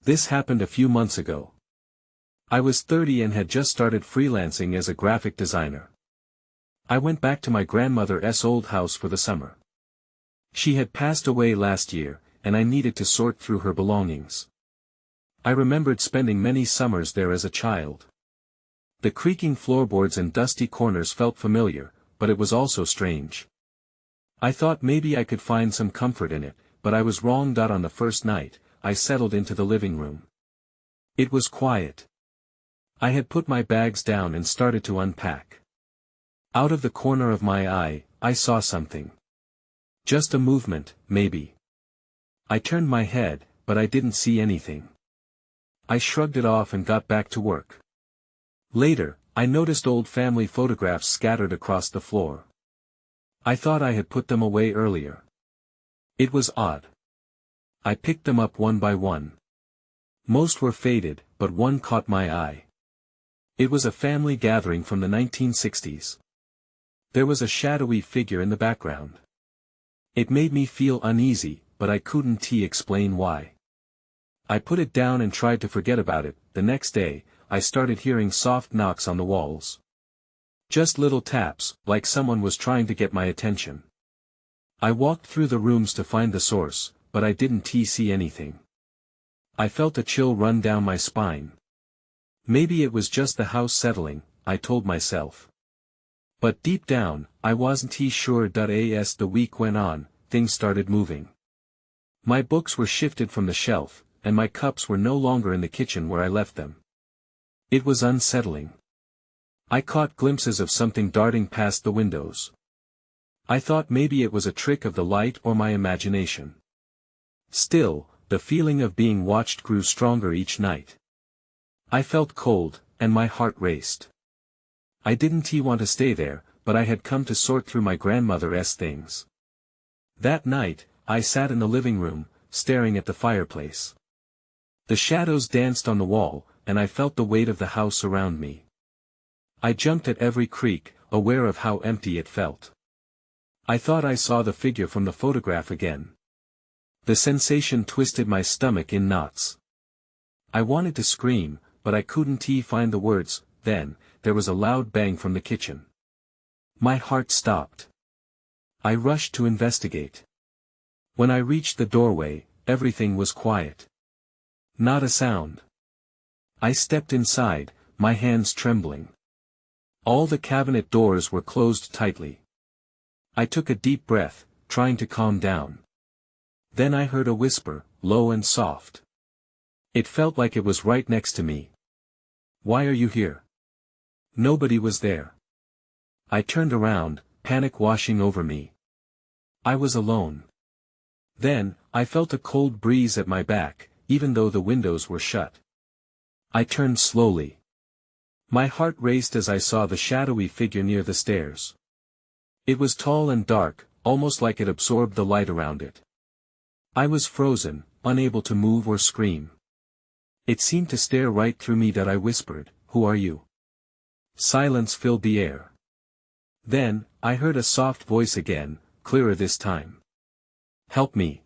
This happened a few months ago. I was 30 and had just started freelancing as a graphic designer. I went back to my grandmother's old house for the summer. She had passed away last year, and I needed to sort through her belongings. I remembered spending many summers there as a child. The creaking floorboards and dusty corners felt familiar, but it was also strange. I thought maybe I could find some comfort in it, but I was wrong. On the first night, I settled into the living room. It was quiet. I had put my bags down and started to unpack. Out of the corner of my eye, I saw something. Just a movement, maybe. I turned my head, but I didn't see anything. I shrugged it off and got back to work. Later, I noticed old family photographs scattered across the floor. I thought I had put them away earlier. It was odd. I picked them up one by one. Most were faded, but one caught my eye. It was a family gathering from the 1960s. There was a shadowy figure in the background. It made me feel uneasy, but I couldn't explain why. I put it down and tried to forget about it. The next day, I started hearing soft knocks on the walls. Just little taps, like someone was trying to get my attention. I walked through the rooms to find the source, but I didn't see anything. I felt a chill run down my spine. Maybe it was just the house settling, I told myself. But deep down, I wasn't sure. As the week went on, things started moving. My books were shifted from the shelf, and my cups were no longer in the kitchen where I left them. It was unsettling. I caught glimpses of something darting past the windows. I thought maybe it was a trick of the light or my imagination. Still, the feeling of being watched grew stronger each night. I felt cold, and my heart raced. I didn't want to stay there, but I had come to sort through my grandmother's things. That night, I sat in the living room, staring at the fireplace. The shadows danced on the wall, and I felt the weight of the house around me. I jumped at every creak, aware of how empty it felt. I thought I saw the figure from the photograph again. The sensation twisted my stomach in knots. I wanted to scream, but I couldn't find the words. Then, there was a loud bang from the kitchen. My heart stopped. I rushed to investigate. When I reached the doorway, everything was quiet. Not a sound. I stepped inside, my hands trembling. All the cabinet doors were closed tightly. I took a deep breath, trying to calm down. Then I heard a whisper, low and soft. It felt like it was right next to me. "Why are you here?" Nobody was there. I turned around, panic washing over me. I was alone. Then, I felt a cold breeze at my back, even though the windows were shut. I turned slowly. My heart raced as I saw the shadowy figure near the stairs. It was tall and dark, almost like it absorbed the light around it. I was frozen, unable to move or scream. It seemed to stare right through me. I whispered, "Who are you?" Silence filled the air. Then, I heard a soft voice again, clearer this time. "Help me."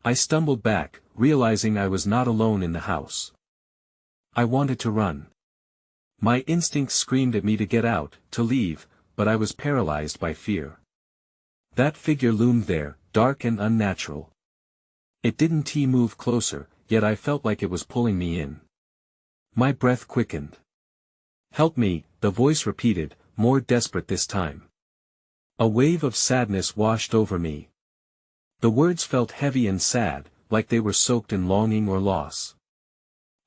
I stumbled back, realizing I was not alone in the house. I wanted to run. My instincts screamed at me to get out, to leave, but I was paralyzed by fear. That figure loomed there, dark and unnatural. It didn't move closer, yet I felt like it was pulling me in. My breath quickened. "Help me," the voice repeated, more desperate this time. A wave of sadness washed over me. The words felt heavy and sad, like they were soaked in longing or loss.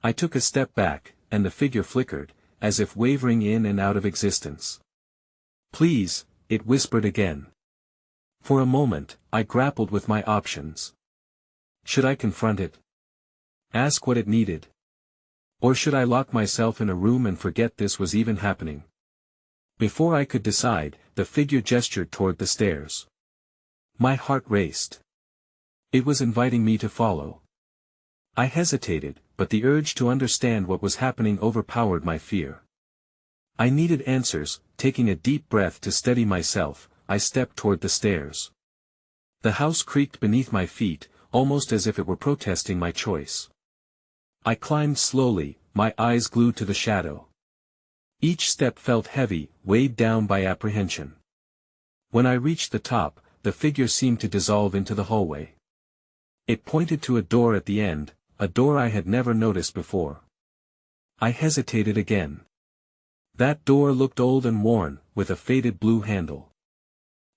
I took a step back, and the figure flickered, as if wavering in and out of existence. "Please," it whispered again. For a moment, I grappled with my options. Should I confront it? Ask what it needed? Or should I lock myself in a room and forget this was even happening? Before I could decide, the figure gestured toward the stairs. My heart raced. It was inviting me to follow. I hesitated, but the urge to understand what was happening overpowered my fear. I needed answers. Taking a deep breath to steady myself, I stepped toward the stairs. The house creaked beneath my feet, almost as if it were protesting my choice. I climbed slowly, my eyes glued to the shadow. Each step felt heavy, weighed down by apprehension. When I reached the top, the figure seemed to dissolve into the hallway. It pointed to a door at the end, a door I had never noticed before. I hesitated again. That door looked old and worn, with a faded blue handle.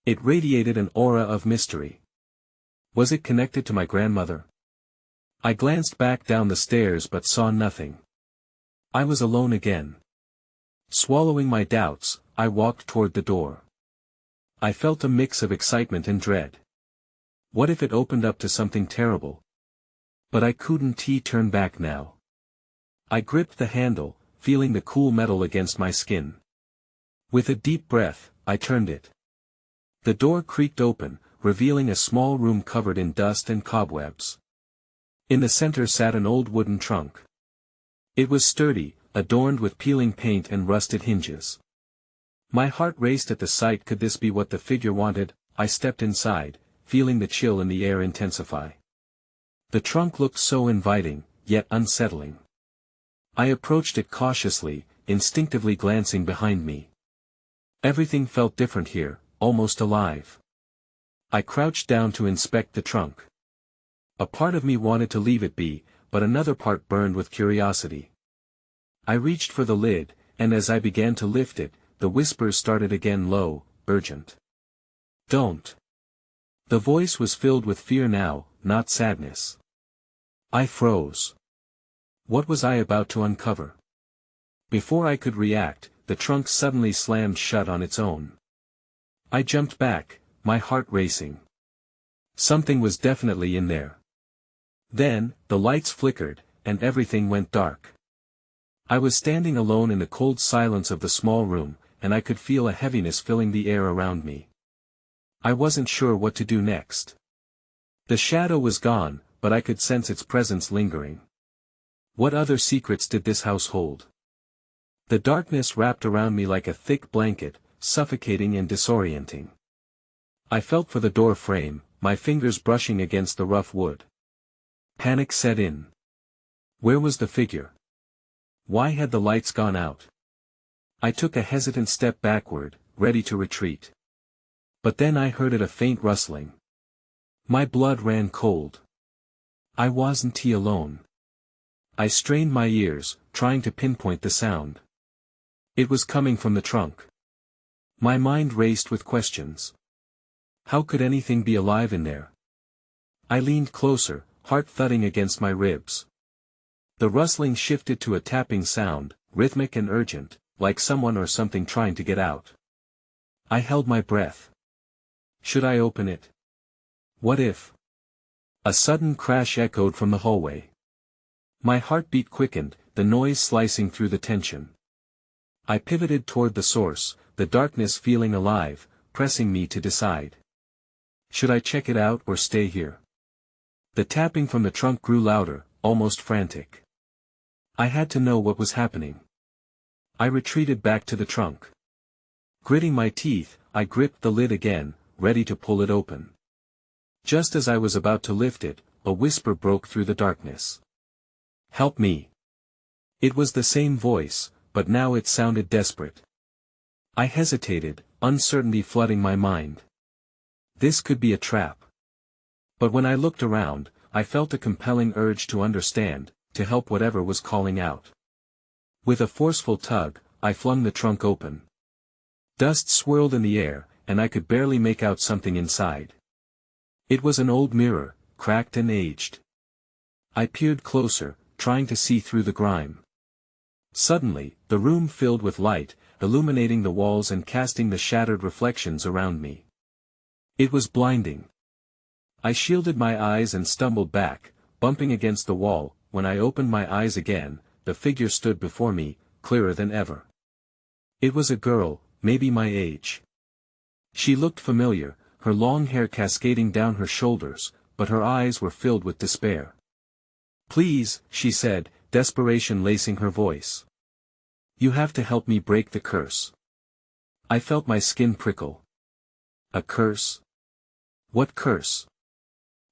It radiated an aura of mystery. Was it connected to my grandmother? I glanced back down the stairs but saw nothing. I was alone again. Swallowing my doubts, I walked toward the door. I felt a mix of excitement and dread. What if it opened up to something terrible? But I couldn't turn back now. I gripped the handle, feeling the cool metal against my skin. With a deep breath, I turned it. The door creaked open, revealing a small room covered in dust and cobwebs. In the center sat an old wooden trunk. It was sturdy, adorned with peeling paint and rusted hinges. My heart raced at the sight. Could this be what the figure wanted? I stepped inside, feeling the chill in the air intensify. The trunk looked so inviting, yet unsettling. I approached it cautiously, instinctively glancing behind me. Everything felt different here, almost alive. I crouched down to inspect the trunk. A part of me wanted to leave it be, but another part burned with curiosity. I reached for the lid, and as I began to lift it, the whispers started again, low, urgent. Don't. The voice was filled with fear now, not sadness. I froze. What was I about to uncover? Before I could react, the trunk suddenly slammed shut on its own. I jumped back, my heart racing. Something was definitely in there. Then, the lights flickered, and everything went dark. I was standing alone in the cold silence of the small room, and I could feel a heaviness filling the air around me. I wasn't sure what to do next. The shadow was gone, but I could sense its presence lingering. What other secrets did this house hold? The darkness wrapped around me like a thick blanket, suffocating and disorienting. I felt for the door frame, my fingers brushing against the rough wood. Panic set in. Where was the figure? Why had the lights gone out? I took a hesitant step backward, ready to retreat. But then I heard a faint rustling. My blood ran cold. I wasn't alone. I strained my ears, trying to pinpoint the sound. It was coming from the trunk. My mind raced with questions. How could anything be alive in there? I leaned closer, heart thudding against my ribs. The rustling shifted to a tapping sound, rhythmic and urgent, like someone or something trying to get out. I held my breath. Should I open it? What if? A sudden crash echoed from the hallway. My heartbeat quickened, the noise slicing through the tension. I pivoted toward the source, the darkness feeling alive, pressing me to decide. Should I check it out or stay here? The tapping from the trunk grew louder, almost frantic. I had to know what was happening. I retreated back to the trunk. Gritting my teeth, I gripped the lid again, ready to pull it open. Just as I was about to lift it, a whisper broke through the darkness. Help me. It was the same voice, but now it sounded desperate. I hesitated, uncertainty flooding my mind. This could be a trap. But when I looked around, I felt a compelling urge to understand, to help whatever was calling out. With a forceful tug, I flung the trunk open. Dust swirled in the air, and I could barely make out something inside. It was an old mirror, cracked and aged. I peered closer, trying to see through the grime. Suddenly, the room filled with light, illuminating the walls and casting the shattered reflections around me. It was blinding. I shielded my eyes and stumbled back, bumping against the wall. When I opened my eyes again, the figure stood before me, clearer than ever. It was a girl, maybe my age. She looked familiar, her long hair cascading down her shoulders, but her eyes were filled with despair. Please, she said, desperation lacing her voice. You have to help me break the curse. I felt my skin prickle. A curse? What curse?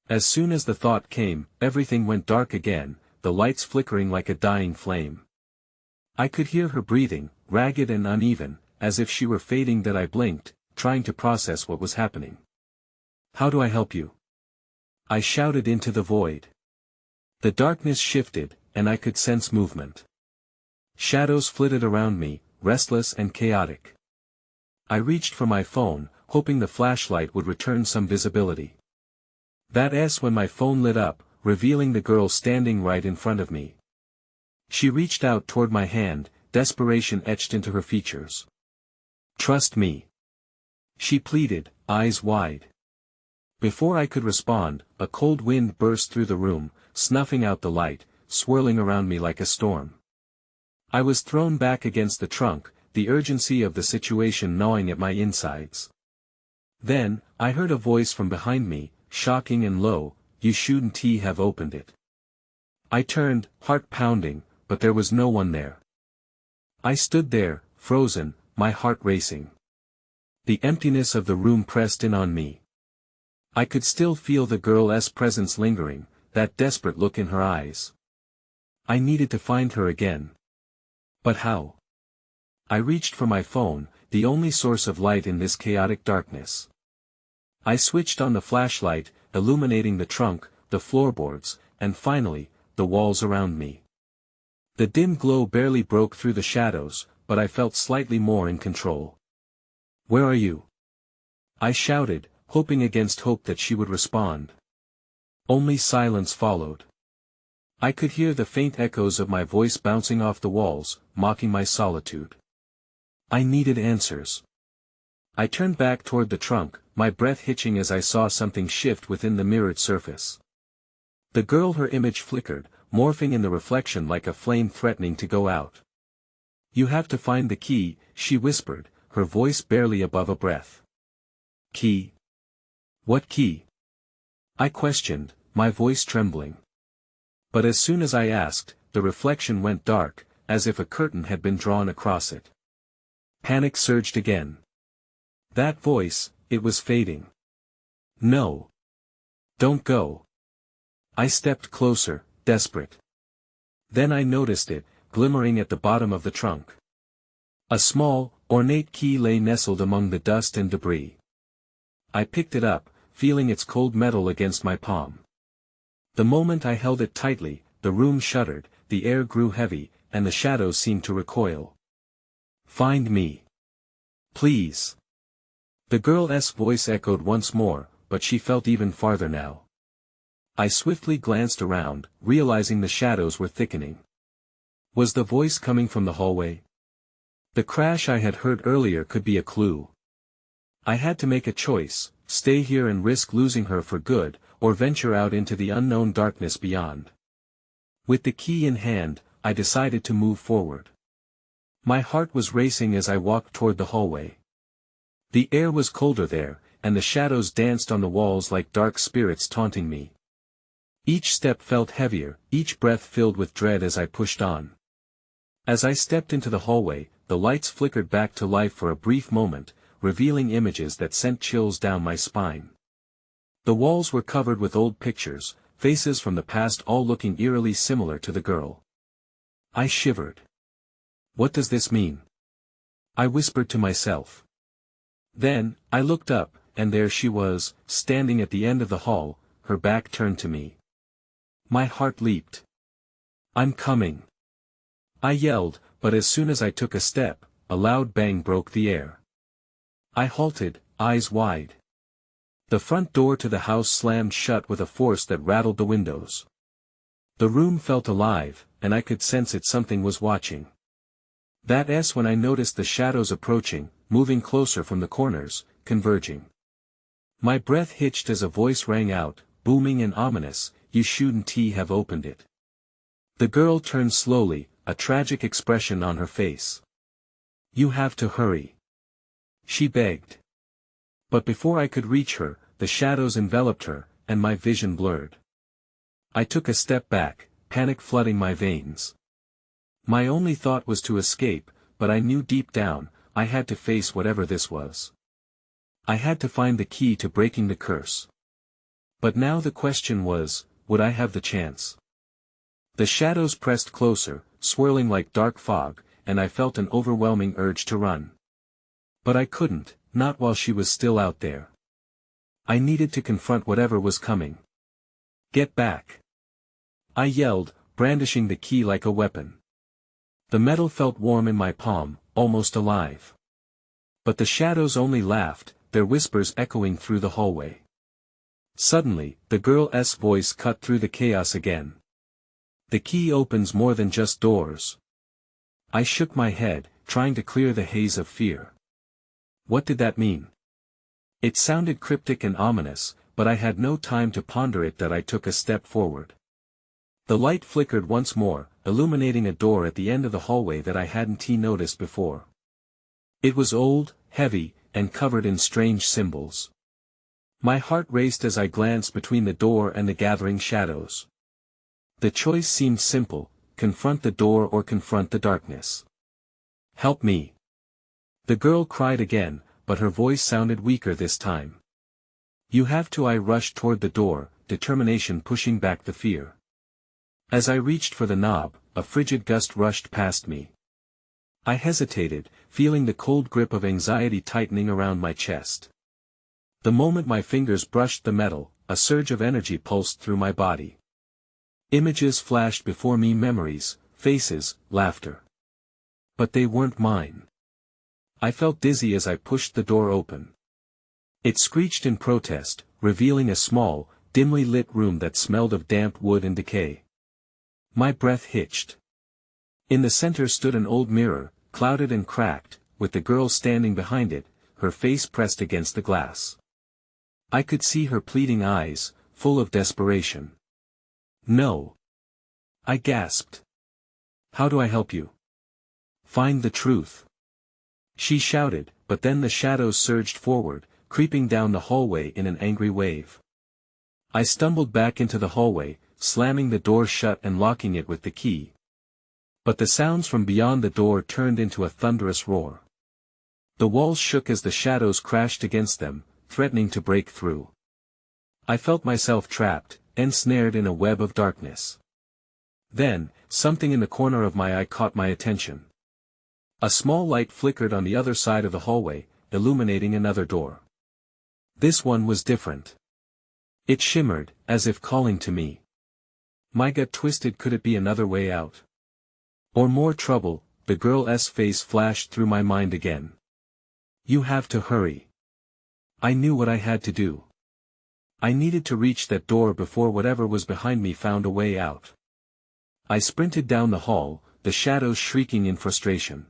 As soon as the thought came, everything went dark again, the lights flickering like a dying flame. I could hear her breathing, ragged and uneven, as if she were fading. That I blinked, trying to process what was happening. "How do I help you?" I shouted into the void. The darkness shifted, and I could sense movement. Shadows flitted around me, restless and chaotic. I reached for my phone, hoping the flashlight would return some visibility. That's when my phone lit up, revealing the girl standing right in front of me. She reached out toward my hand, desperation etched into her features. "Trust me," she pleaded, eyes wide. Before I could respond, a cold wind burst through the room, snuffing out the light, swirling around me like a storm. I was thrown back against the trunk, the urgency of the situation gnawing at my insides. Then, I heard a voice from behind me, shocking and low, "You shouldn't have opened it." I turned, heart pounding, but there was no one there. I stood there, frozen, my heart racing. The emptiness of the room pressed in on me. I could still feel the girl's presence lingering, that desperate look in her eyes. I needed to find her again. But how? I reached for my phone, the only source of light in this chaotic darkness. I switched on the flashlight, illuminating the trunk, the floorboards, and finally, the walls around me. The dim glow barely broke through the shadows, but I felt slightly more in control. "Where are you?" I shouted, hoping against hope that she would respond. Only silence followed. I could hear the faint echoes of my voice bouncing off the walls, mocking my solitude. I needed answers. I turned back toward the trunk, my breath hitching as I saw something shift within the mirrored surface. The girl, her image flickered, morphing in the reflection like a flame threatening to go out. "You have to find the key," she whispered, her voice barely above a breath. "Key? What key?" I questioned, my voice trembling. But as soon as I asked, the reflection went dark, as if a curtain had been drawn across it. Panic surged again. That voice, it was fading. "No. Don't go." I stepped closer, desperate. Then I noticed it, glimmering at the bottom of the trunk. A small, ornate key lay nestled among the dust and debris. I picked it up, feeling its cold metal against my palm. The moment I held it tightly, the room shuddered, the air grew heavy, and the shadows seemed to recoil. "Find me. Please." The girl's voice echoed once more, but she felt even farther now. I swiftly glanced around, realizing the shadows were thickening. Was the voice coming from the hallway? The crash I had heard earlier could be a clue. I had to make a choice: stay here and risk losing her for good, or venture out into the unknown darkness beyond. With the key in hand, I decided to move forward. My heart was racing as I walked toward the hallway. The air was colder there, and the shadows danced on the walls like dark spirits taunting me. Each step felt heavier, each breath filled with dread as I pushed on. As I stepped into the hallway, the lights flickered back to life for a brief moment, revealing images that sent chills down my spine. The walls were covered with old pictures, faces from the past, all looking eerily similar to the girl. I shivered. "What does this mean?" I whispered to myself. Then, I looked up, and there she was, standing at the end of the hall, her back turned to me. My heart leaped. "I'm coming!" I yelled, but as soon as I took a step, a loud bang broke the air. I halted, eyes wide. The front door to the house slammed shut with a force that rattled the windows. The room felt alive, and I could sense it. Something was watching. That's when I noticed the shadows approaching, moving closer from the corners, converging. My breath hitched as a voice rang out, booming and ominous, "You shouldn't have opened it." The girl turned slowly, a tragic expression on her face. "You have to hurry," she begged. But before I could reach her, the shadows enveloped her, and my vision blurred. I took a step back, panic flooding my veins. My only thought was to escape, but I knew deep down, I had to face whatever this was. I had to find the key to breaking the curse. But now the question was, would I have the chance? The shadows pressed closer, swirling like dark fog, and I felt an overwhelming urge to run. But I couldn't, not while she was still out there. I needed to confront whatever was coming. "Get back!" I yelled, brandishing the key like a weapon. The metal felt warm in my palm, almost alive. But the shadows only laughed, their whispers echoing through the hallway. Suddenly, the girl's voice cut through the chaos again. "The key opens more than just doors." I shook my head, trying to clear the haze of fear. What did that mean? It sounded cryptic and ominous, but I had no time to ponder it that I took a step forward. The light flickered once more, illuminating a door at the end of the hallway that I hadn't noticed before. It was old, heavy, and covered in strange symbols. My heart raced as I glanced between the door and the gathering shadows. The choice seemed simple: confront the door or confront the darkness. "Help me!" The girl cried again, but her voice sounded weaker this time. "You have to." I rushed toward the door, determination pushing back the fear. As I reached for the knob, a frigid gust rushed past me. I hesitated, feeling the cold grip of anxiety tightening around my chest. The moment my fingers brushed the metal, a surge of energy pulsed through my body. Images flashed before me: memories, faces, laughter. But they weren't mine. I felt dizzy as I pushed the door open. It screeched in protest, revealing a small, dimly lit room that smelled of damp wood and decay. My breath hitched. In the center stood an old mirror, clouded and cracked, with the girl standing behind it, her face pressed against the glass. I could see her pleading eyes, full of desperation. "No." I gasped. "How do I help you?" "Find the truth," she shouted, but then the shadows surged forward, creeping down the hallway in an angry wave. I stumbled back into the hallway, slamming the door shut and locking it with the key. But the sounds from beyond the door turned into a thunderous roar. The walls shook as the shadows crashed against them, threatening to break through. I felt myself trapped, ensnared in a web of darkness. Then, something in the corner of my eye caught my attention. A small light flickered on the other side of the hallway, illuminating another door. This one was different. It shimmered, as if calling to me. My gut twisted. Could it be another way out? Or more trouble? The girl's face flashed through my mind again. "You have to hurry." I knew what I had to do. I needed to reach that door before whatever was behind me found a way out. I sprinted down the hall, the shadows shrieking in frustration.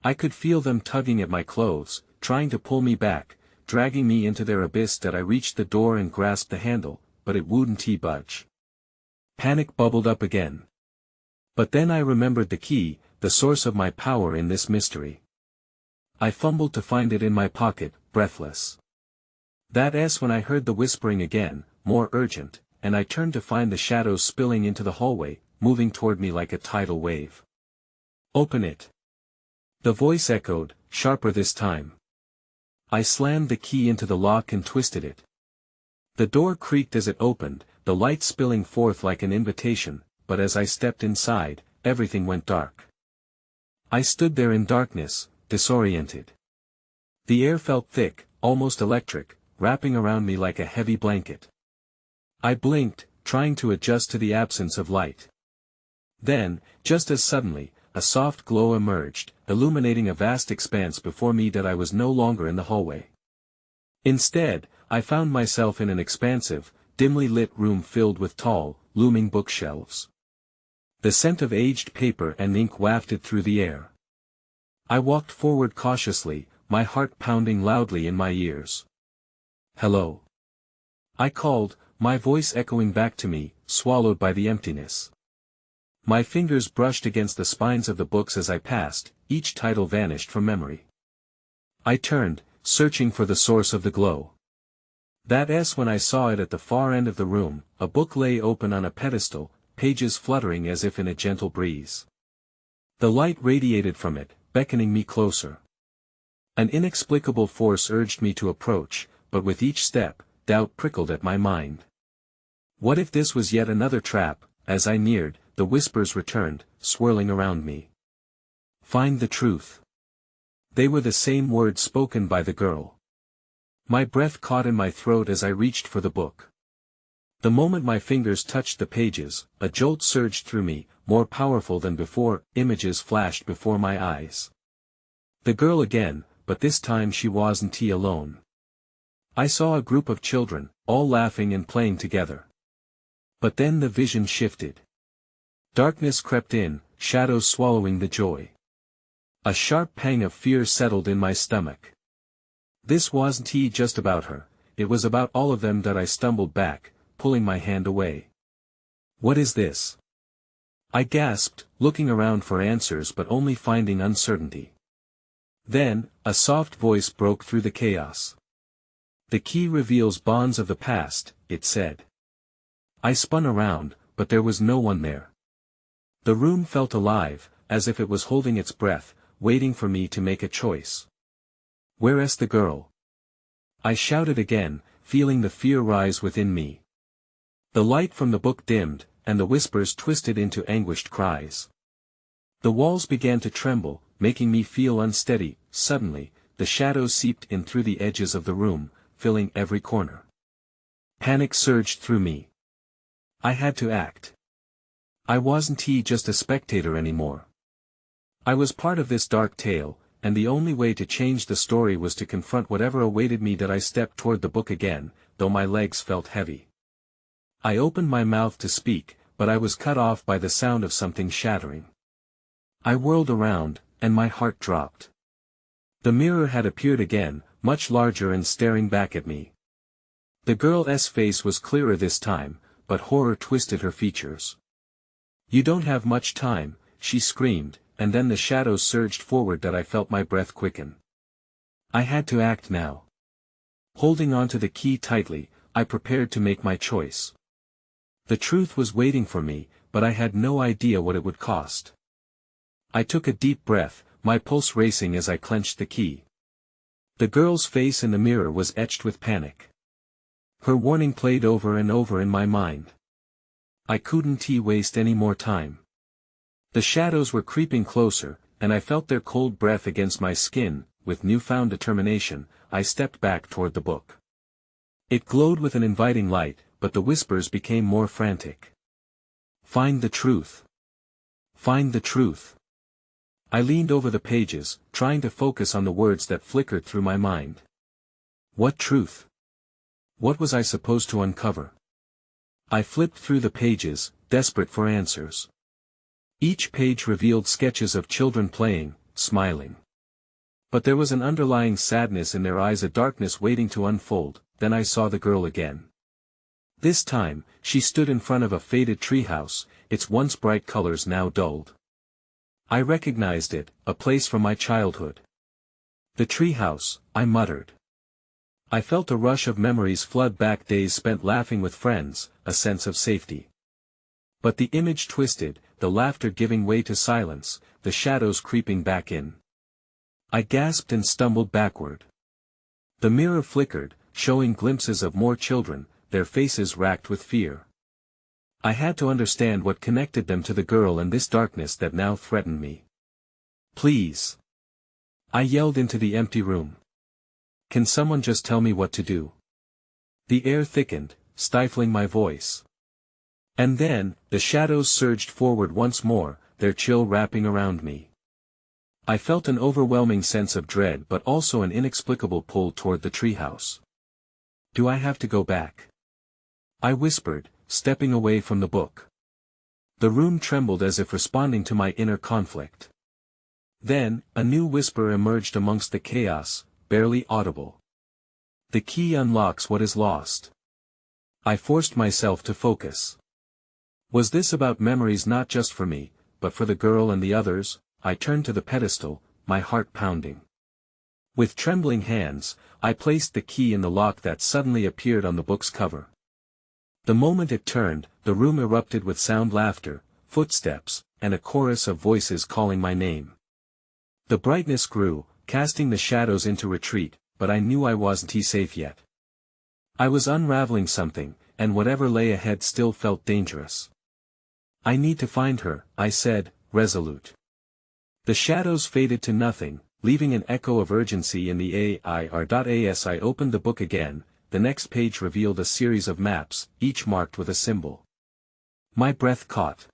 I could feel them tugging at my clothes, trying to pull me back, dragging me into their abyss. That I reached the door and grasped the handle, but it wouldn't budge. Panic bubbled up again. But then I remembered the key, the source of my power in this mystery. I fumbled to find it in my pocket, breathless. That's when I heard the whispering again, more urgent, and I turned to find the shadows spilling into the hallway, moving toward me like a tidal wave. "Open it." The voice echoed, sharper this time. I slammed the key into the lock and twisted it. The door creaked as it opened, the light spilling forth like an invitation, but as I stepped inside, everything went dark. I stood there in darkness, disoriented. The air felt thick, almost electric, wrapping around me like a heavy blanket. I blinked, trying to adjust to the absence of light. Then, just as suddenly, a soft glow emerged, illuminating a vast expanse before me. That I was no longer in the hallway. Instead, I found myself in an expansive, dimly lit room filled with tall, looming bookshelves. The scent of aged paper and ink wafted through the air. I walked forward cautiously, my heart pounding loudly in my ears. "Hello." I called, my voice echoing back to me, swallowed by the emptiness. My fingers brushed against the spines of the books as I passed, each title vanished from memory. I turned, searching for the source of the glow. That's when I saw it at the far end of the room. A book lay open on a pedestal, pages fluttering as if in a gentle breeze. The light radiated from it, beckoning me closer. An inexplicable force urged me to approach, but with each step, doubt prickled at my mind. What if this was yet another trap? As I neared, the whispers returned, swirling around me. Find the truth. They were the same words spoken by the girl. My breath caught in my throat as I reached for the book. The moment my fingers touched the pages, a jolt surged through me, more powerful than before. Images flashed before my eyes. The girl again, but this time she wasn't alone. I saw a group of children, all laughing and playing together. But then the vision shifted. Darkness crept in, shadows swallowing the joy. A sharp pang of fear settled in my stomach. This wasn't just about her, it was about all of them. That I stumbled back, pulling my hand away. What is this? I gasped, looking around for answers but only finding uncertainty. Then, a soft voice broke through the chaos. The key reveals bonds of the past, it said. I spun around, but there was no one there. The room felt alive, as if it was holding its breath, waiting for me to make a choice. Where's the girl? I shouted again, feeling the fear rise within me. The light from the book dimmed, and the whispers twisted into anguished cries. The walls began to tremble, making me feel unsteady. Suddenly, the shadows seeped in through the edges of the room, filling every corner. Panic surged through me. I had to act. I wasn't just a spectator anymore. I was part of this dark tale, and the only way to change the story was to confront whatever awaited me. That I stepped toward the book again, though my legs felt heavy. I opened my mouth to speak, but I was cut off by the sound of something shattering. I whirled around, and my heart dropped. The mirror had appeared again, much larger and staring back at me. The girl's face was clearer this time, but horror twisted her features. You don't have much time, she screamed, and then the shadows surged forward. That I felt my breath quicken. I had to act now. Holding onto the key tightly, I prepared to make my choice. The truth was waiting for me, but I had no idea what it would cost. I took a deep breath, my pulse racing as I clenched the key. The girl's face in the mirror was etched with panic. Her warning played over and over in my mind. I couldn't waste any more time. The shadows were creeping closer, and I felt their cold breath against my skin. With newfound determination, I stepped back toward the book. It glowed with an inviting light, but the whispers became more frantic. Find the truth. Find the truth. I leaned over the pages, trying to focus on the words that flickered through my mind. What truth? What was I supposed to uncover? I flipped through the pages, desperate for answers. Each page revealed sketches of children playing, smiling. But there was an underlying sadness in their eyes, a darkness waiting to unfold. Then I saw the girl again. This time, she stood in front of a faded treehouse, its once bright colors now dulled. I recognized it, a place from my childhood. The treehouse, I muttered. I felt a rush of memories flood back, days spent laughing with friends, a sense of safety. But the image twisted, the laughter giving way to silence, the shadows creeping back in. I gasped and stumbled backward. The mirror flickered, showing glimpses of more children, their faces racked with fear. I had to understand what connected them to the girl and this darkness that now threatened me. Please. I yelled into the empty room. Can someone just tell me what to do? The air thickened, stifling my voice. And then, the shadows surged forward once more, their chill wrapping around me. I felt an overwhelming sense of dread but also an inexplicable pull toward the treehouse. Do I have to go back? I whispered, stepping away from the book. The room trembled as if responding to my inner conflict. Then, a new whisper emerged amongst the chaos, barely audible. The key unlocks what is lost. I forced myself to focus. Was this about memories not just for me, but for the girl and the others? I turned to the pedestal, my heart pounding. With trembling hands, I placed the key in the lock that suddenly appeared on the book's cover. The moment it turned, the room erupted with sound laughter, footsteps, and a chorus of voices calling my name. The brightness grew, casting the shadows into retreat, but I knew I wasn't safe yet. I was unraveling something, and whatever lay ahead still felt dangerous. I need to find her, I said, resolute. The shadows faded to nothing, leaving an echo of urgency in the air. As I opened the book again, the next page revealed a series of maps, each marked with a symbol. My breath caught.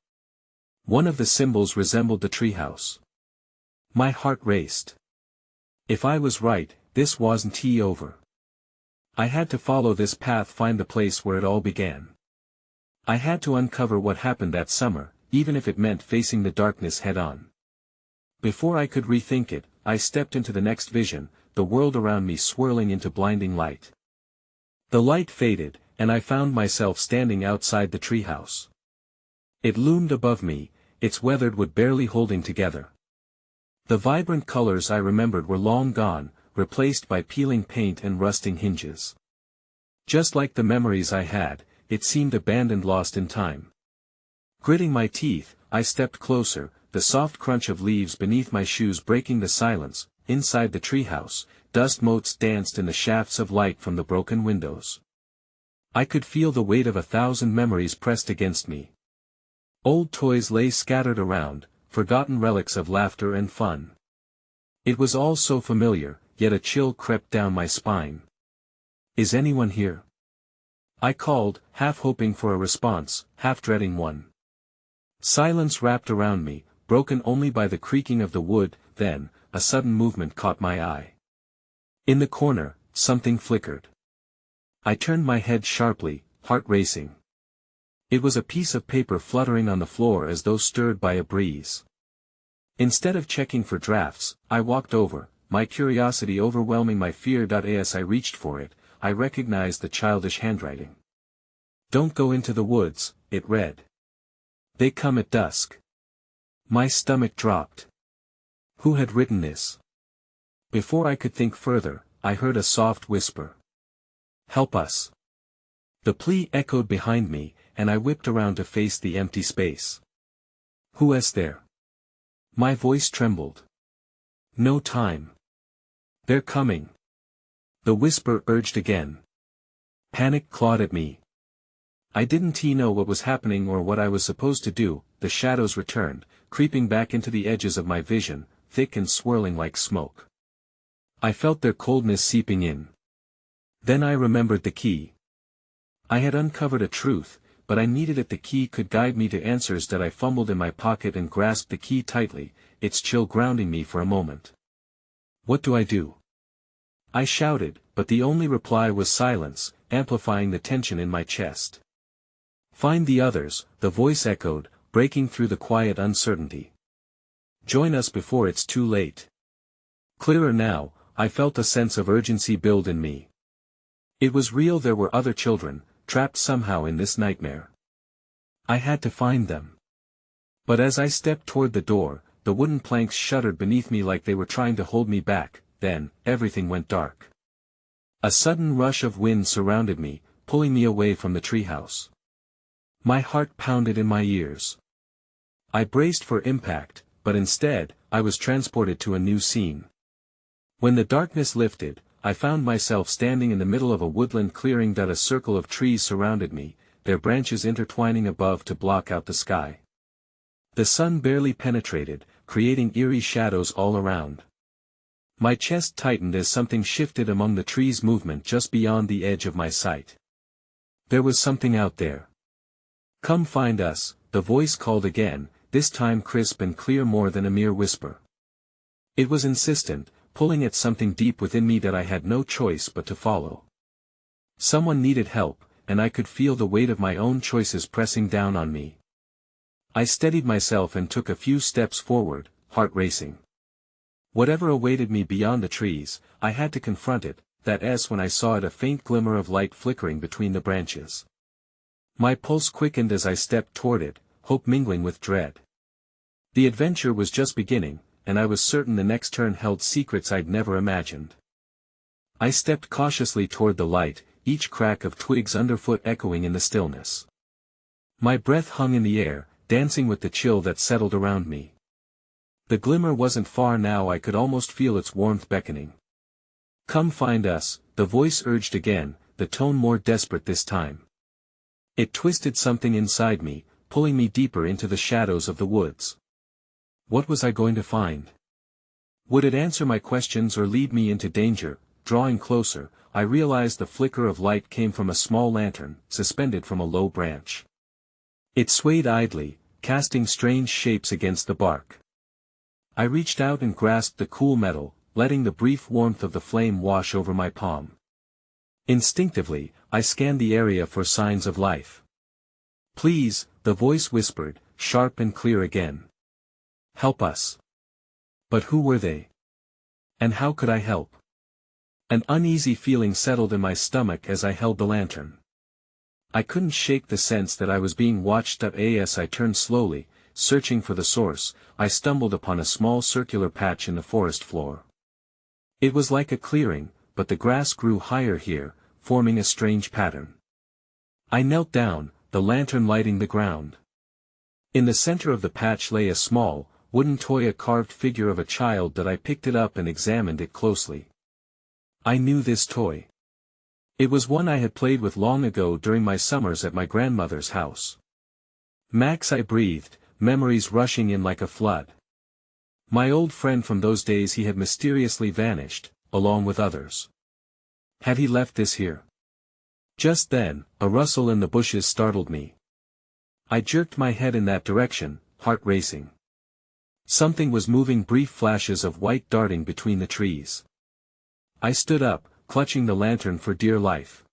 One of the symbols resembled the treehouse. My heart raced. If I was right, this wasn't over. I had to follow this path, find the place where it all began. I had to uncover what happened that summer, even if it meant facing the darkness head-on. Before I could rethink it, I stepped into the next vision, the world around me swirling into blinding light. The light faded, and I found myself standing outside the treehouse. It loomed above me, its weathered wood barely holding together. The vibrant colors I remembered were long gone, replaced by peeling paint and rusting hinges. Just like the memories I had, it seemed abandoned, lost in time. Gritting my teeth, I stepped closer, the soft crunch of leaves beneath my shoes breaking the silence. Inside the treehouse, dust motes danced in the shafts of light from the broken windows. I could feel the weight of 1,000 memories pressed against me. Old toys lay scattered around, forgotten relics of laughter and fun. It was all so familiar, yet a chill crept down my spine. "Is anyone here?" I called, half hoping for a response, half dreading one. Silence wrapped around me, broken only by the creaking of the wood. Then, a sudden movement caught my eye. In the corner, something flickered. I turned my head sharply, heart racing. It was a piece of paper fluttering on the floor as though stirred by a breeze. Instead of checking for drafts, I walked over, my curiosity overwhelming my fear. As I reached for it, I recognized the childish handwriting. "Don't go into the woods," it read. "They come at dusk." My stomach dropped. Who had written this? Before I could think further, I heard a soft whisper. "Help us." The plea echoed behind me, and I whipped around to face the empty space. "Who is there?" My voice trembled. "No time. They're coming." The whisper urged again. Panic clawed at me. I didn't know what was happening or what I was supposed to do. The shadows returned, creeping back into the edges of my vision, thick and swirling like smoke. I felt their coldness seeping in. Then I remembered the key. I had uncovered a truth, but I needed it. The key could guide me to answers. I fumbled in my pocket and grasped the key tightly, its chill grounding me for a moment. "What do I do?" I shouted, but the only reply was silence, amplifying the tension in my chest. "Find the others," the voice echoed, breaking through the quiet uncertainty. "Join us before it's too late." Clearer now, I felt a sense of urgency build in me. It was real. There were other children, trapped somehow in this nightmare. I had to find them. But as I stepped toward the door, the wooden planks shuddered beneath me like they were trying to hold me back. Then, everything went dark. A sudden rush of wind surrounded me, pulling me away from the treehouse. My heart pounded in my ears. I braced for impact, but instead, I was transported to a new scene. When the darkness lifted, I found myself standing in the middle of a woodland clearing. A circle of trees surrounded me, their branches intertwining above to block out the sky. The sun barely penetrated, creating eerie shadows all around. My chest tightened as something shifted among the trees' movement just beyond the edge of my sight. There was something out there. "Come find us," the voice called again, this time crisp and clear, more than a mere whisper. It was insistent, pulling at something deep within me that I had no choice but to follow. Someone needed help, and I could feel the weight of my own choices pressing down on me. I steadied myself and took a few steps forward, heart racing. Whatever awaited me beyond the trees, I had to confront it. When I saw it, a faint glimmer of light flickering between the branches. My pulse quickened as I stepped toward it, hope mingling with dread. The adventure was just beginning, and I was certain the next turn held secrets I'd never imagined. I stepped cautiously toward the light, each crack of twigs underfoot echoing in the stillness. My breath hung in the air, dancing with the chill that settled around me. The glimmer wasn't far now. I could almost feel its warmth beckoning. "Come find us," the voice urged again, the tone more desperate this time. It twisted something inside me, pulling me deeper into the shadows of the woods. What was I going to find? Would it answer my questions or lead me into danger? Drawing closer, I realized the flicker of light came from a small lantern, suspended from a low branch. It swayed idly, casting strange shapes against the bark. I reached out and grasped the cool metal, letting the brief warmth of the flame wash over my palm. Instinctively, I scanned the area for signs of life. "Please," the voice whispered, sharp and clear again. "Help us." But who were they? And how could I help? An uneasy feeling settled in my stomach as I held the lantern. I couldn't shake the sense that I was being watched. As I turned slowly, searching for the source, I stumbled upon a small circular patch in the forest floor. It was like a clearing, but the grass grew higher here, forming a strange pattern. I knelt down, the lantern lighting the ground. In the center of the patch lay a small, wooden toy, a carved figure of a child. That I picked it up and examined it closely. I knew this toy. It was one I had played with long ago during my summers at my grandmother's house. "Max," I breathed, memories rushing in like a flood. My old friend from those days. He had mysteriously vanished, along with others. Had he left this here? Just then, a rustle in the bushes startled me. I jerked my head in that direction, heart racing. Something was moving, brief flashes of white darting between the trees. I stood up, clutching the lantern for dear life.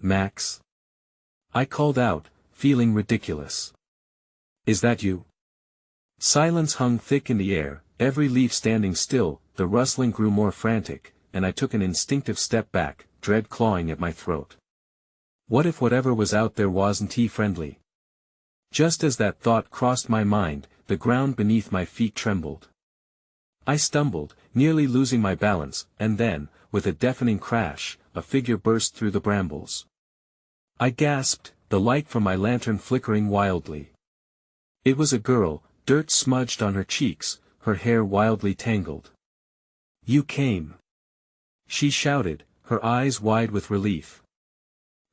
"Max?" I called out, feeling ridiculous. "Is that you?" Silence hung thick in the air, every leaf standing still. The rustling grew more frantic, and I took an instinctive step back, dread clawing at my throat. What if whatever was out there wasn't friendly? Just as that thought crossed my mind, the ground beneath my feet trembled. I stumbled, nearly losing my balance, and then, with a deafening crash, a figure burst through the brambles. I gasped, the light from my lantern flickering wildly. It was a girl, dirt smudged on her cheeks, her hair wildly tangled. "You came!" she shouted, her eyes wide with relief.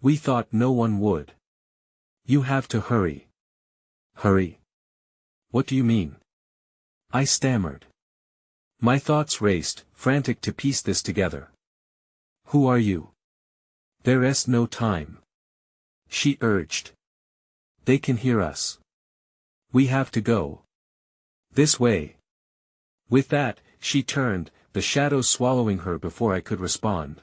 "We thought no one would. You have to hurry." "Hurry? What do you mean?" I stammered. My thoughts raced, frantic to piece this together. "Who are you?" "There's no time," she urged. "They can hear us. We have to go. This way." With that, she turned, the shadows swallowing her before I could respond.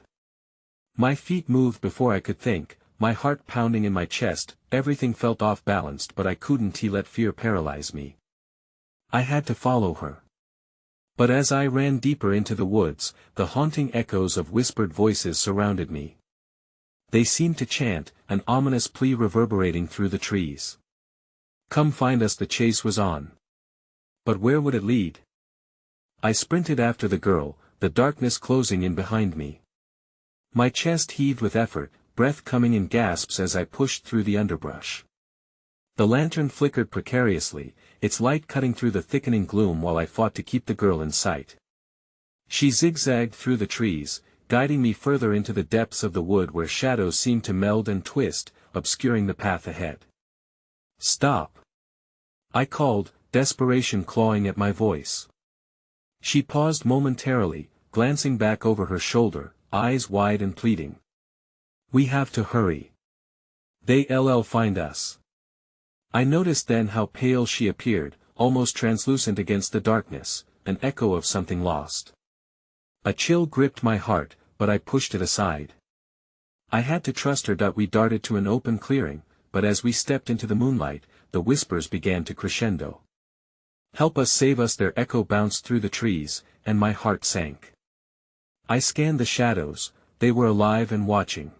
My feet moved before I could think, my heart pounding in my chest. Everything felt off-balanced, but I couldn't let fear paralyze me. I had to follow her. But as I ran deeper into the woods, the haunting echoes of whispered voices surrounded me. They seemed to chant, an ominous plea reverberating through the trees. "Come find us." The chase was on. But where would it lead? I sprinted after the girl, the darkness closing in behind me. My chest heaved with effort, breath coming in gasps as I pushed through the underbrush. The lantern flickered precariously, its light cutting through the thickening gloom while I fought to keep the girl in sight. She zigzagged through the trees, guiding me further into the depths of the wood where shadows seemed to meld and twist, obscuring the path ahead. "Stop!" I called, desperation clawing at my voice. She paused momentarily, glancing back over her shoulder, eyes wide and pleading. "We have to hurry. They'll find us." I noticed then how pale she appeared, almost translucent against the darkness, an echo of something lost. A chill gripped my heart, but I pushed it aside. I had to trust her. We darted to an open clearing, but as we stepped into the moonlight, the whispers began to crescendo. "Help us, save us!" Their echo bounced through the trees, and my heart sank. I scanned the shadows, they were alive and watching.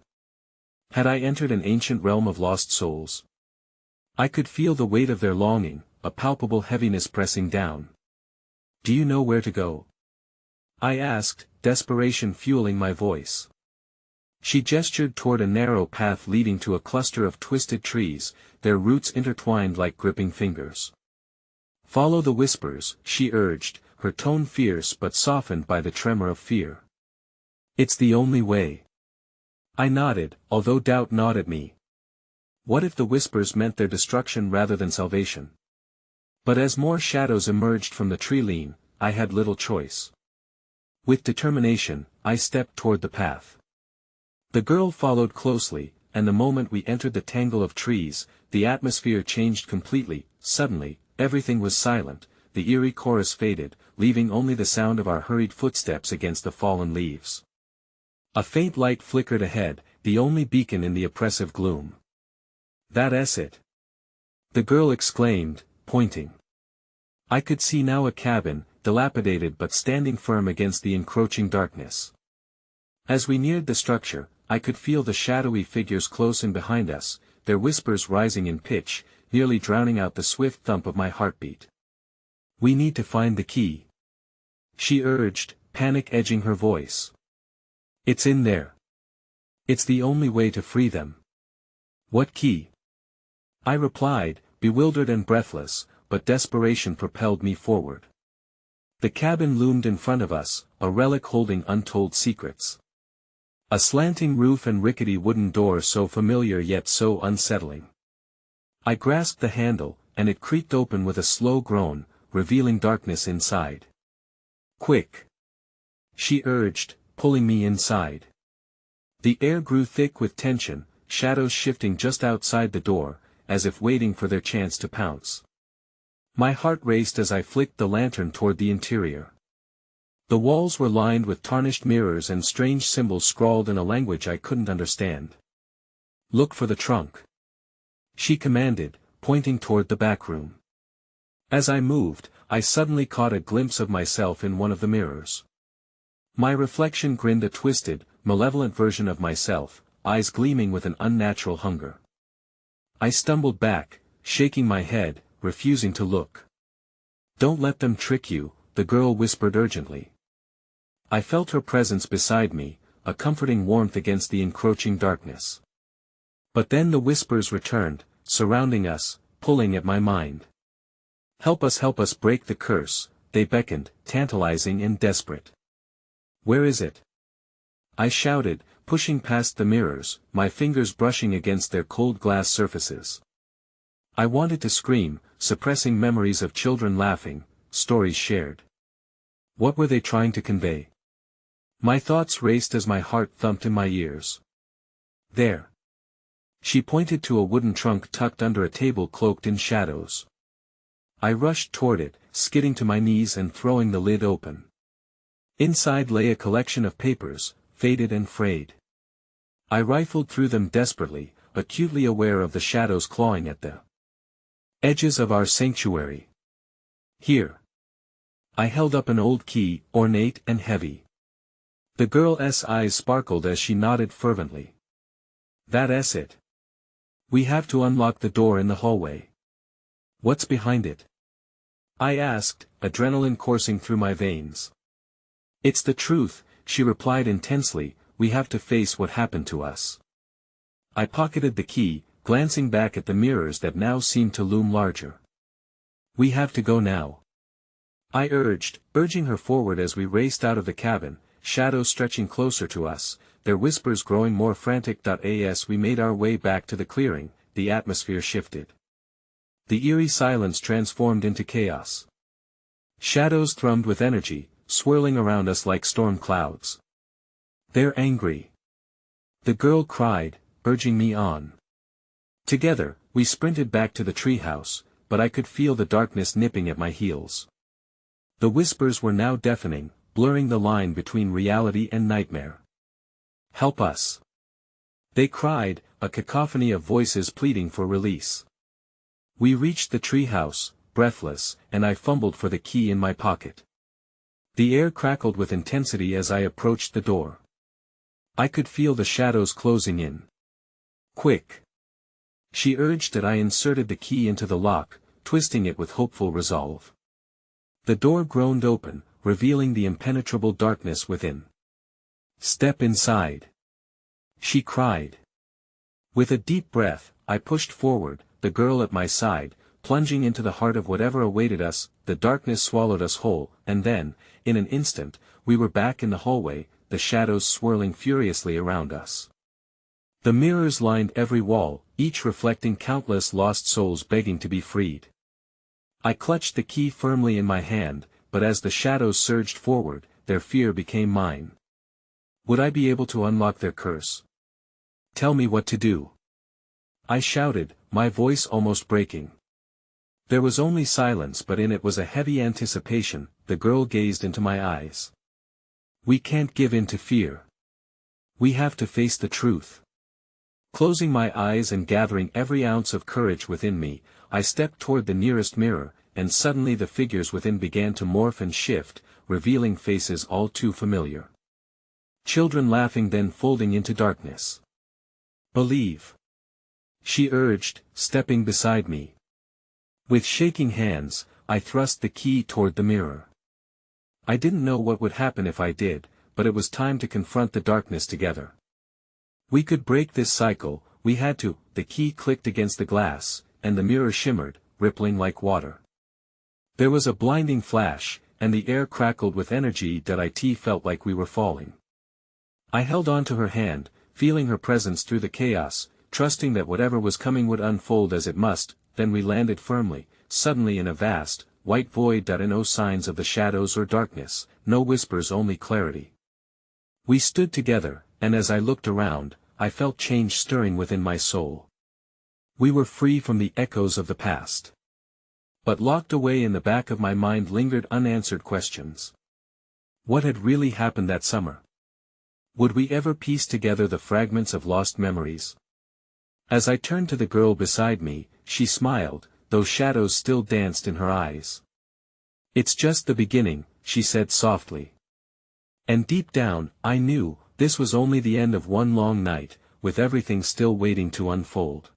Had I entered an ancient realm of lost souls? I could feel the weight of their longing, a palpable heaviness pressing down. "Do you know where to go?" I asked, desperation fueling my voice. She gestured toward a narrow path leading to a cluster of twisted trees, their roots intertwined like gripping fingers. "Follow the whispers," she urged, her tone fierce but softened by the tremor of fear. "It's the only way." I nodded, although doubt gnawed at me. What if the whispers meant their destruction rather than salvation? But as more shadows emerged from the tree lean, I had little choice. With determination, I stepped toward the path. The girl followed closely, and the moment we entered the tangle of trees, the atmosphere changed completely. Suddenly, everything was silent, the eerie chorus faded, leaving only the sound of our hurried footsteps against the fallen leaves. A faint light flickered ahead, the only beacon in the oppressive gloom. "That's it!" the girl exclaimed, pointing. I could see now a cabin, dilapidated but standing firm against the encroaching darkness. As we neared the structure, I could feel the shadowy figures close in behind us, their whispers rising in pitch, nearly drowning out the swift thump of my heartbeat. "We need to find the key," she urged, panic edging her voice. "It's in there. It's the only way to free them." "What key?" I replied, bewildered and breathless, but desperation propelled me forward. The cabin loomed in front of us, a relic holding untold secrets. A slanting roof and rickety wooden door so familiar yet so unsettling. I grasped the handle, and it creaked open with a slow groan, revealing darkness inside. "Quick!" she urged, pulling me inside. The air grew thick with tension, shadows shifting just outside the door, as if waiting for their chance to pounce. My heart raced as I flicked the lantern toward the interior. The walls were lined with tarnished mirrors and strange symbols scrawled in a language I couldn't understand. "Look for the trunk," she commanded, pointing toward the back room. As I moved, I suddenly caught a glimpse of myself in one of the mirrors. My reflection grinned a twisted, malevolent version of myself, eyes gleaming with an unnatural hunger. I stumbled back, shaking my head, refusing to look. "Don't let them trick you," the girl whispered urgently. I felt her presence beside me, a comforting warmth against the encroaching darkness. But then the whispers returned, surrounding us, pulling at my mind. Help us break the curse," they beckoned, tantalizing and desperate. "Where is it?" I shouted, pushing past the mirrors, my fingers brushing against their cold glass surfaces. I wanted to scream, suppressing memories of children laughing, stories shared. What were they trying to convey? My thoughts raced as my heart thumped in my ears. "There." She pointed to a wooden trunk tucked under a table cloaked in shadows. I rushed toward it, skidding to my knees and throwing the lid open. Inside lay a collection of papers, faded and frayed. I rifled through them desperately, acutely aware of the shadows clawing at the edges of our sanctuary. "Here." I held up an old key, ornate and heavy. The girl's eyes sparkled as she nodded fervently. "That's it. We have to unlock the door in the hallway." "What's behind it?" I asked, adrenaline coursing through my veins. "It's the truth," she replied intensely, "we have to face what happened to us." I pocketed the key, glancing back at the mirrors that now seemed to loom larger. "We have to go now," I urged, urging her forward as we raced out of the cabin, shadows stretching closer to us, their whispers growing more frantic. As we made our way back to the clearing, the atmosphere shifted. The eerie silence transformed into chaos. Shadows thrummed with energy, swirling around us like storm clouds. "They're angry," the girl cried, urging me on. Together, we sprinted back to the treehouse, but I could feel the darkness nipping at my heels. The whispers were now deafening, blurring the line between reality and nightmare. "Help us!" they cried, a cacophony of voices pleading for release. We reached the treehouse, breathless, and I fumbled for the key in my pocket. The air crackled with intensity as I approached the door. I could feel the shadows closing in. "Quick!" she urged as I inserted the key into the lock, twisting it with hopeful resolve. The door groaned open, revealing the impenetrable darkness within. "Step inside," she cried. With a deep breath, I pushed forward, the girl at my side, plunging into the heart of whatever awaited us. The darkness swallowed us whole, and then, in an instant, we were back in the hallway, the shadows swirling furiously around us. The mirrors lined every wall, each reflecting countless lost souls begging to be freed. I clutched the key firmly in my hand, but as the shadows surged forward, their fear became mine. Would I be able to unlock their curse? Tell me what to do. I shouted, my voice almost breaking. There was only silence, but in it was a heavy anticipation. The girl gazed into my eyes. We can't give in to fear. We have to face the truth. Closing my eyes and gathering every ounce of courage within me, I stepped toward the nearest mirror, and suddenly the figures within began to morph and shift, revealing faces all too familiar. Children laughing, then folding into darkness. Believe. She urged, stepping beside me. With shaking hands, I thrust the key toward the mirror. I didn't know what would happen if I did, but it was time to confront the darkness together. We could break this cycle, we had to. The key clicked against the glass, and the mirror shimmered, rippling like water. There was a blinding flash, and the air crackled with energy that it felt like we were falling. I held on to her hand, feeling her presence through the chaos, trusting that whatever was coming would unfold as it must. Then we landed firmly, suddenly in a vast, white void that had no signs of the shadows or darkness, no whispers, only clarity. We stood together, and as I looked around, I felt change stirring within my soul. We were free from the echoes of the past. But locked away in the back of my mind lingered unanswered questions. What had really happened that summer? Would we ever piece together the fragments of lost memories? As I turned to the girl beside me, she smiled, though shadows still danced in her eyes. It's just the beginning, she said softly. And deep down, I knew, this was only the end of one long night, with everything still waiting to unfold.